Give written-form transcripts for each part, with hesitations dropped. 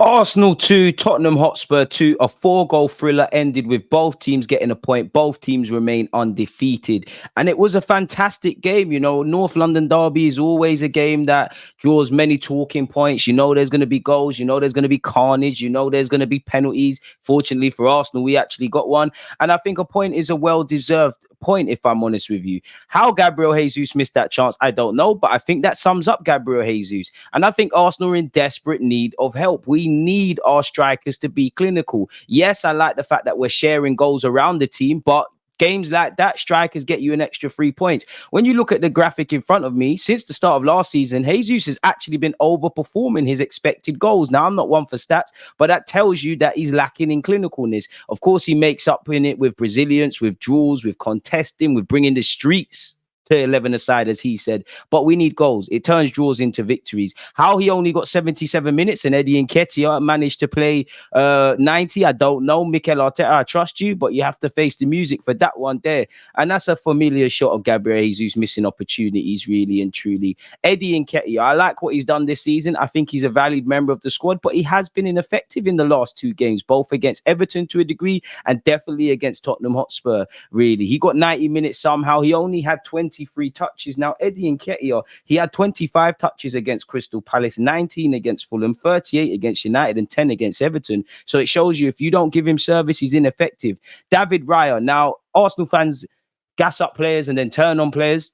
Arsenal 2, Tottenham Hotspur 2, a 4-goal thriller ended with both teams getting a point. Both teams remain undefeated. And it was a fantastic game. You know, North London Derby is always a game that draws many talking points. You know, there's going to be goals. You know, there's going to be carnage. You know, there's going to be penalties. Fortunately for Arsenal, we actually got one. And I think a point is a well-deserved point, if I'm honest with you. How Gabriel Jesus missed that chance, I don't know. But I think that sums up Gabriel Jesus. And I think Arsenal are in desperate need of help. We need our strikers to be clinical. Yes, I like the fact that we're sharing goals around the team, but games like that, strikers get you an extra 3 points. When you look at the graphic in front of me, since the start of last season, Jesus has actually been overperforming his expected goals. Now, I'm not one for stats, but that tells you that he's lacking in clinicalness. Of course, he makes up in it with Brazilians, with draws, with contesting, with bringing the streets to 11 aside, as he said, but we need goals. It turns draws into victories. How he only got 77 minutes and Eddie Nketiah managed to play 90, I don't know. Mikel Arteta, I trust you, but you have to face the music for that one there. And that's a familiar shot of Gabriel Jesus missing opportunities, really and truly. Eddie Nketiah, I like what he's done this season. I think he's a valued member of the squad, but he has been ineffective in the last 2 games, both against Everton to a degree and definitely against Tottenham Hotspur, really. He got 90 minutes somehow. He only had 23 touches. Now, Eddie Nketiah, he had 25 touches against Crystal Palace, 19 against Fulham, 38 against United, and 10 against Everton. So it shows you if you don't give him service, he's ineffective. David Raya. Now, Arsenal fans gas up players and then turn on players.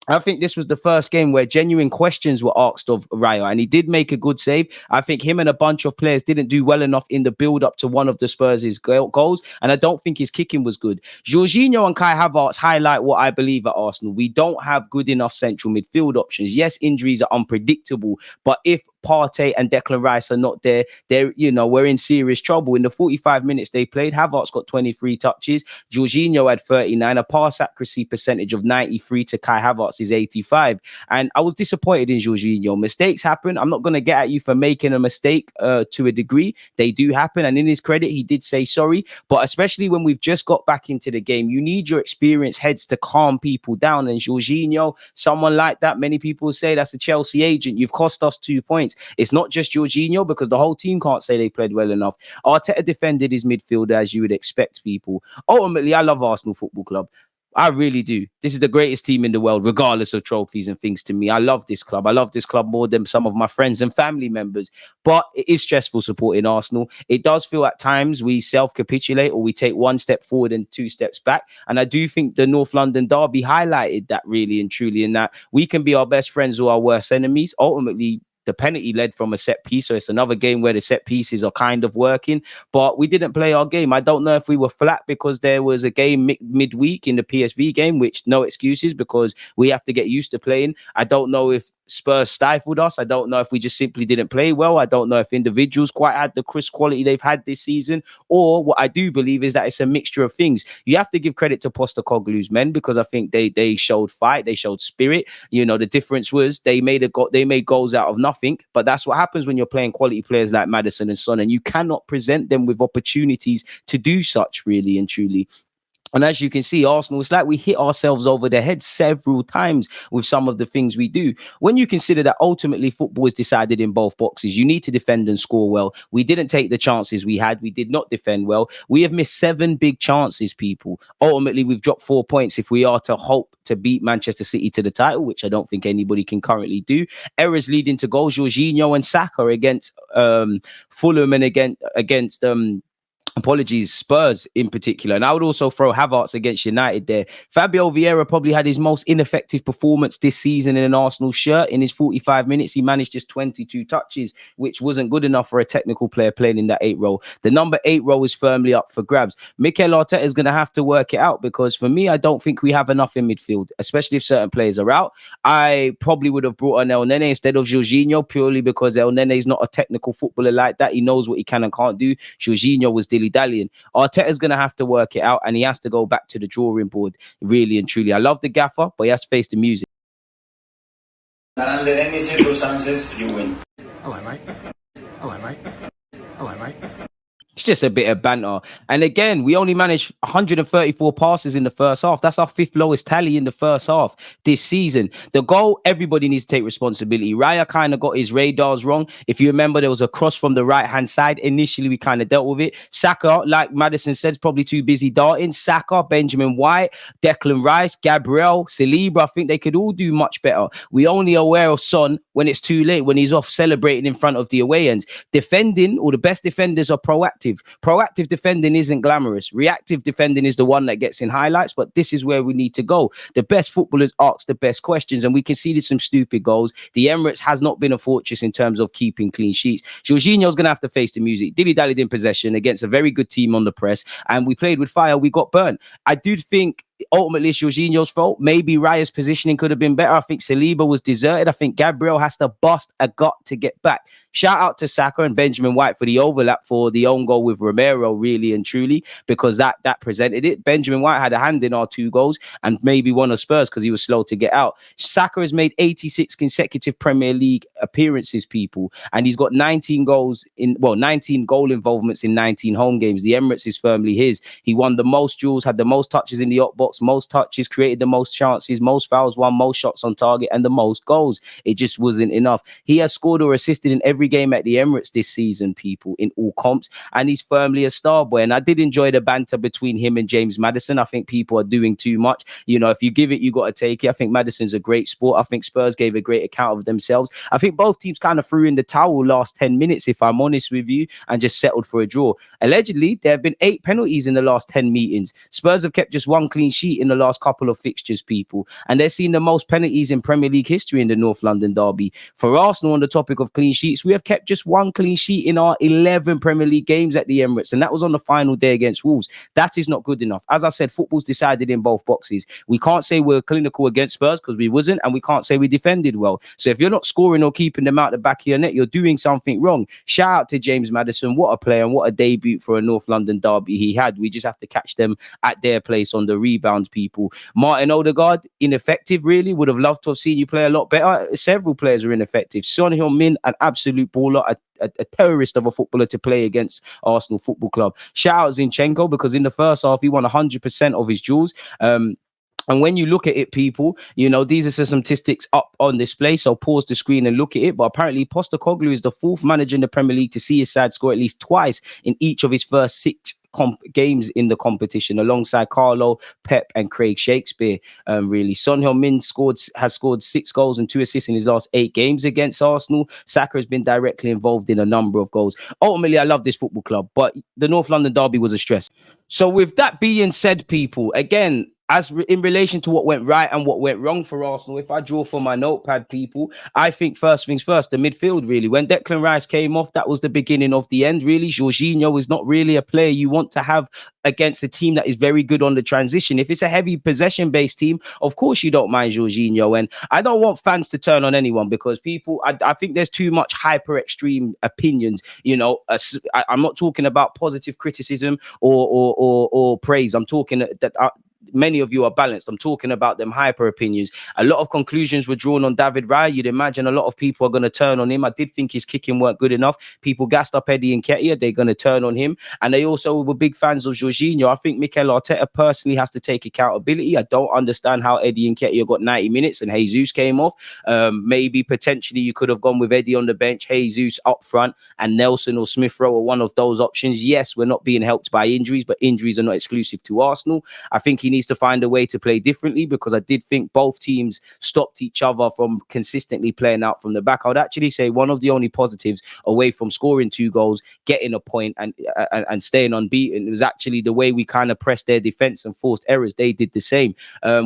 I think this was the first game where genuine questions were asked of Raya, and he did make a good save. I think him and a bunch of players didn't do well enough in the build-up to one of the Spurs' goals, and I don't think his kicking was good. Jorginho and Kai Havertz highlight what I believe at Arsenal. We don't have good enough central midfield options. Yes, injuries are unpredictable, but if Partey and Declan Rice are not there, we're in serious trouble. In the 45 minutes they played, Havertz got 23 touches, Jorginho had 39, a pass accuracy percentage of 93 to Kai Havertz is 85. And I was disappointed in Jorginho. Mistakes happen. I'm not going to get at you for making a mistake to a degree. They do happen. And in his credit, he did say sorry. But especially when we've just got back into the game, you need your experienced heads to calm people down. And Jorginho, someone like that, many people say that's a Chelsea agent. You've cost us 2 points. It's not just Jorginho because the whole team can't say they played well enough. Arteta defended his midfielder as you would expect people. Ultimately, I love Arsenal Football Club. I really do. This is the greatest team in the world, regardless of trophies and things to me. I love this club. I love this club more than some of my friends and family members. But it is stressful supporting Arsenal. It does feel at times we self-capitulate or we take 1 step forward and 2 steps back. And I do think the North London Derby highlighted that really and truly, in that we can be our best friends or our worst enemies. Ultimately, the penalty led from a set piece. So it's another game where the set pieces are kind of working, but we didn't play our game. I don't know if we were flat because there was a game midweek in the PSV game, which no excuses because we have to get used to playing. I don't know if Spurs stifled us. I don't know if we just simply didn't play well. I don't know if individuals quite had the crisp quality they've had this season, or what I do believe is that it's a mixture of things. You have to give credit to Postecoglou's men because I think they showed fight, they showed spirit. You know, the difference was they made goals out of nothing, but that's what happens when you're playing quality players like Maddison and Son, and you cannot present them with opportunities to do such, really and truly. And as you can see, Arsenal, it's like we hit ourselves over the head several times with some of the things we do. When you consider that ultimately football is decided in both boxes, you need to defend and score well. We didn't take the chances we had. We did not defend well. We have missed 7 big chances, people. Ultimately, we've dropped 4 points if we are to hope to beat Manchester City to the title, which I don't think anybody can currently do. Errors leading to goals, Jorginho and Saka against Fulham and against Spurs in particular. And I would also throw Havertz against United there. Fabio Vieira probably had his most ineffective performance this season in an Arsenal shirt. In his 45 minutes, he managed just 22 touches, which wasn't good enough for a technical player playing in that 8 role. The number 8 role is firmly up for grabs. Mikel Arteta is going to have to work it out because for me, I don't think we have enough in midfield, especially if certain players are out. I probably would have brought on El Nene instead of Jorginho purely because El Nene is not a technical footballer like that. He knows what he can and can't do. Jorginho was dilly-dallying. Arteta's going to have to work it out and he has to go back to the drawing board, really and truly. I love the gaffer, but he has to face the music. And under any circumstances, you win. Hello, mate. Hello, mate. Hello, mate. It's just a bit of banter. And again, we only managed 134 passes in the first half. That's our fifth lowest tally in the first half this season. The goal, everybody needs to take responsibility. Raya kind of got his radars wrong. If you remember, there was a cross from the right-hand side. Initially, we kind of dealt with it. Saka, like Madison said, is probably too busy darting. Saka, Benjamin White, Declan Rice, Gabriel, Saliba, I think they could all do much better. We only aware of Son when it's too late, when he's off celebrating in front of the away ends. Defending, or the best defenders are proactive. Proactive defending isn't glamorous. Reactive defending is the one that gets in highlights, but this is where we need to go. The best footballers ask the best questions, and we conceded some stupid goals. The Emirates has not been a fortress in terms of keeping clean sheets. Jorginho's going to have to face the music. Dilly-dallied in possession against a very good team on the press, and we played with fire. We got burnt. I do think ultimately it's Jorginho's fault. Maybe Raya's positioning could have been better. I think Saliba was deserted. I think Gabriel has to bust a gut to get back. Shout out to Saka and Benjamin White for the overlap for the own goal with Romero, really and truly, because that presented it. Benjamin White had a hand in our 2 goals and maybe one of Spurs because he was slow to get out. Saka has made 86 consecutive Premier League appearances, people, and he's got 19 goal involvements in 19 home games. The Emirates is firmly his. He won the most duels, had the most touches in the up box, most touches, created the most chances, most fouls won, most shots on target, and the most goals. It just wasn't enough. He has scored or assisted in every game at the Emirates this season, people, in all comps, and he's firmly a star boy. And I did enjoy the banter between him and James Maddison. I think people are doing too much. You know, if you give it, you got to take it. I think Maddison's a great sport. I think Spurs gave a great account of themselves. I think both teams kind of threw in the towel last 10 minutes, if I'm honest with you, and just settled for a draw. Allegedly, there have been 8 penalties in the last 10 meetings. Spurs have kept just 1 clean sheet in the last couple of fixtures, people, and they're seeing the most penalties in Premier League history in the North London derby. For Arsenal, on the topic of clean sheets, we have kept just 1 clean sheet in our 11 Premier League games at the Emirates, and that was on the final day against Wolves. That is not good enough. As I said, football's decided in both boxes. We can't say we're clinical against Spurs because we wasn't, and we can't say we defended well. So if you're not scoring or keeping them out the back of your net, you're doing something wrong. Shout out to James Maddison. What a player and what a debut for a North London derby he had. We just have to catch them at their place on the rebound, people. Martin Odegaard, ineffective, really. Would have loved to have seen you play a lot better. Several players are ineffective. Son Heung-min, an absolute baller, a terrorist of a footballer to play against Arsenal Football Club. Shout out Zinchenko, because in the first half, he won 100% of his duels. And when you look at it, people, you know, these are some statistics up on display. So pause the screen and look at it. But apparently, Postecoglou is the 4th manager in the Premier League to see his side score at least twice in each of his first 6 games in the competition, alongside Carlo, Pep, and Craig Shakespeare. Really, Son Heung-min has scored 6 goals and 2 assists in his last 8 games against Arsenal. Saka has been directly involved in a number of goals. Ultimately, I love this football club, but the North London derby was a stress. So with that being said, people, again, in relation to what went right and what went wrong for Arsenal, if I draw from my notepad, people, I think first things first, the midfield, really. When Declan Rice came off, that was the beginning of the end, really. Jorginho is not really a player you want to have against a team that is very good on the transition. If it's a heavy possession-based team, of course you don't mind Jorginho. And I don't want fans to turn on anyone, because people, I think there's too much hyper-extreme opinions. You know, I'm not talking about positive criticism or praise. I'm talking that many of you are balanced. I'm talking about them hyper opinions. A lot of conclusions were drawn on David Raya. You'd imagine a lot of people are going to turn on him. I did think his kicking weren't good enough. People gassed up Eddie Nketiah. They're going to turn on him. And they also were big fans of Jorginho. I think Mikel Arteta personally has to take accountability. I don't understand how Eddie Nketiah got 90 minutes and Jesus came off. Maybe potentially you could have gone with Eddie on the bench, Jesus up front, and Nelson or Smith Rowe are one of those options. Yes, we're not being helped by injuries, but injuries are not exclusive to Arsenal. I think he needs to find a way to play differently, because I did think both teams stopped each other from consistently playing out from the back. I would actually say one of the only positives, away from scoring 2 goals, getting a point and staying unbeaten, was actually the way we kind of pressed their defense and forced errors. They did the same.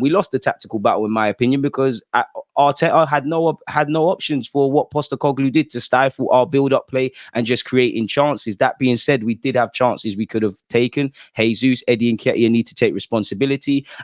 We lost the tactical battle, in my opinion, because Arteta had no options for what Postecoglou did to stifle our build-up play and just creating chances. That being said, we did have chances we could have taken. Jesus, Eddie Nketiah need to take responsibility.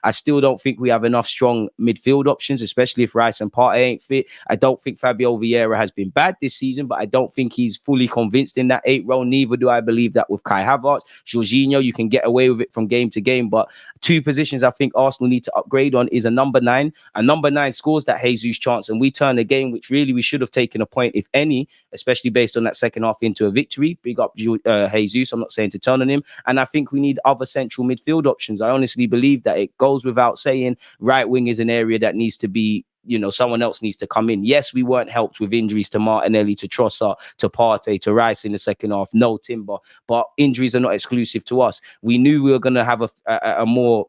I still don't think we have enough strong midfield options, especially if Rice and Partey ain't fit. I don't think Fabio Vieira has been bad this season, but I don't think he's fully convinced in that 8 role. Neither do I believe that with Kai Havertz. Jorginho, you can get away with it from game to game, but 2 positions I think Arsenal need to upgrade on is a number 9. A number 9 scores that Jesus Jesus chance and we turn a game which really we should have taken a point, if any, especially based on that second half, into a victory. Big up Jesus. I'm not saying to turn on him. And I think we need other central midfield options. I honestly believe that it goes without saying right wing is an area that needs to be, someone else needs to come in. Yes, we weren't helped with injuries to Martinelli, to Trossard, to Partey, to Rice in the second half. No Timber. But injuries are not exclusive to us. We knew we were going to have a more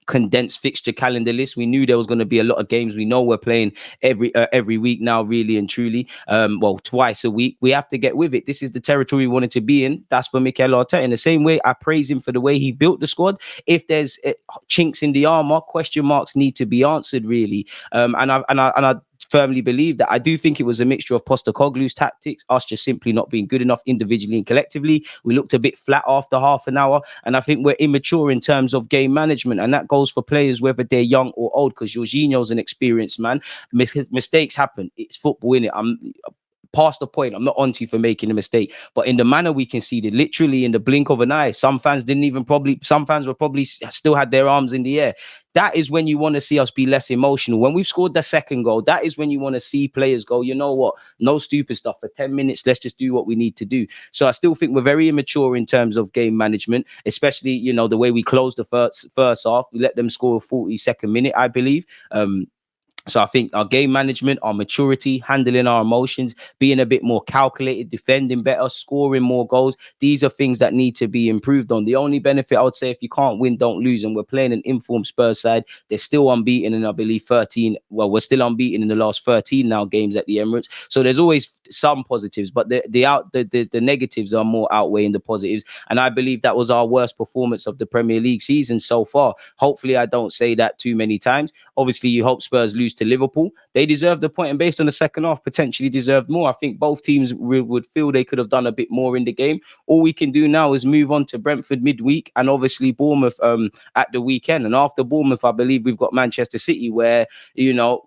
condensed fixture calendar list. We knew there was going to be a lot of games. We know we're playing every week now, really and truly. Twice a week. We have to get with it. This is the territory we wanted to be in. That's for Mikel Arteta. In the same way, I praise him for the way he built the squad. If there's chinks in the armor, question marks need to be answered, really. And I firmly believe that. I do think it was a mixture of Postecoglou's tactics, us just simply not being good enough individually and collectively. We looked a bit flat after half an hour, and I think we're immature in terms of game management, and that goes for players whether they're young or old, because Jorginho's an experienced man. Mistakes happen. It's football, innit? I'm past the point. I'm not onto you for making a mistake, but in the manner we conceded, literally in the blink of an eye, some fans were probably still had their arms in the air. That is when you want to see us be less emotional. When we've scored the second goal, that is when you want to see players go, you know what, no stupid stuff for 10 minutes. Let's just do what we need to do. So I still think we're very immature in terms of game management, especially, the way we closed the first half. We let them score a 42nd minute, I believe. So I think our game management, our maturity, handling our emotions, being a bit more calculated, defending better, scoring more goals, these are things that need to be improved on. The only benefit I would say, if you can't win, don't lose. And we're playing an informed Spurs side. They're still unbeaten in, I believe, 13. Well, we're still unbeaten in the last 13 now games at the Emirates. So there's always some positives, but the negatives are more outweighing the positives. And I believe that was our worst performance of the Premier League season so far. Hopefully, I don't say that too many times. Obviously, you hope Spurs lose to Liverpool. They deserve the point, and based on the second half, potentially deserved more. I think both teams would feel they could have done a bit more in the game. All we can do now is move on to Brentford midweek, and obviously Bournemouth at the weekend. And after Bournemouth, I believe we've got Manchester City, where,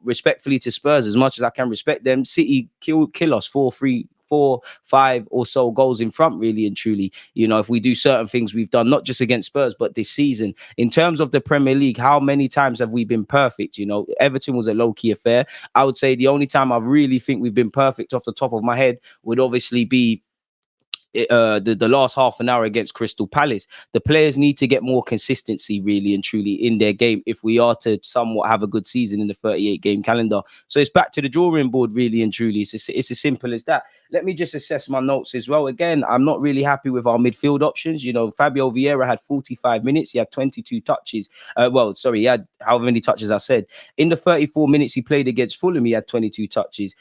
respectfully to Spurs, as much as I can respect them, City kill us 4-3. 4-5 or so goals in front, really and truly. If we do certain things we've done, not just against Spurs, but this season. In terms of the Premier League, how many times have we been perfect? Everton was a low-key affair. I would say the only time I really think we've been perfect off the top of my head would obviously be the last half an hour against Crystal Palace. The players need to get more consistency, really and truly, in their game if we are to somewhat have a good season in the 38-game calendar. So it's back to the drawing board, really and truly. It's as simple as that. Let me just assess my notes as well. Again, I'm not really happy with our midfield options. Fabio Vieira had 45 minutes. He had 22 touches. He had however many touches I said. In the 34 minutes he played against Fulham, he had 22 touches.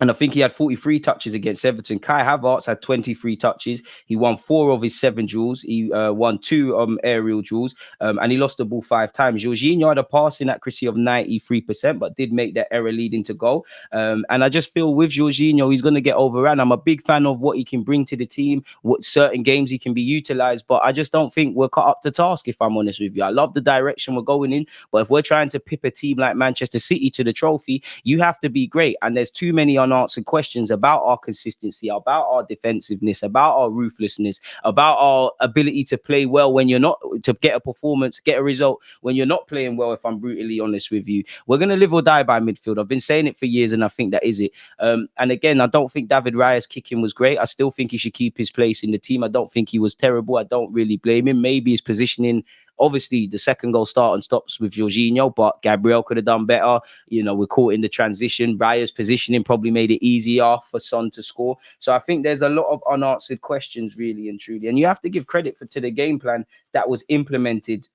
And I think he had 43 touches against Everton. Kai Havertz had 23 touches. He won 4 of his 7 duels. He won 2 aerial duels. And he lost the ball 5 times. Jorginho had a passing accuracy of 93%, but did make that error leading to goal. And I just feel with Jorginho, he's going to get overrun. I'm a big fan of what he can bring to the team, what certain games he can be utilised. But I just don't think we're cut up to task, if I'm honest with you. I love the direction we're going in. But if we're trying to pip a team like Manchester City to the trophy, you have to be great. And there's too many unanswered questions about our consistency, about our defensiveness, about our ruthlessness, about our ability to play well when you're not, to get a performance, get a result when you're not playing well, if I'm brutally honest with you. We're going to live or die by midfield. I've been saying it for years, and I think that is it. And again, I don't think David Raya's kicking was great. I still think he should keep his place in the team. I don't think he was terrible. I don't really blame him. Maybe his positioning, obviously the second goal start and stops with Jorginho, but Gabriel could have done better. We're caught in the transition. Raya's positioning probably made it easier for Son to score. So I think there's a lot of unanswered questions, really and truly. And you have to give credit to the game plan that was implemented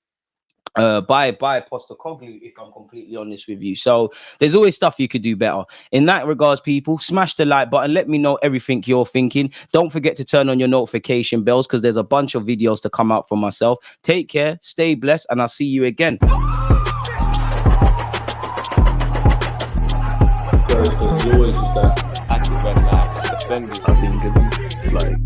by Postecoglou, if I'm completely honest with you. So there's always stuff you could do better. In that regards, people, smash the like button. Let me know everything you're thinking. Don't forget to turn on your notification bells, because there's a bunch of videos to come out from myself. Take care, stay blessed, and I'll see you again. I think it's like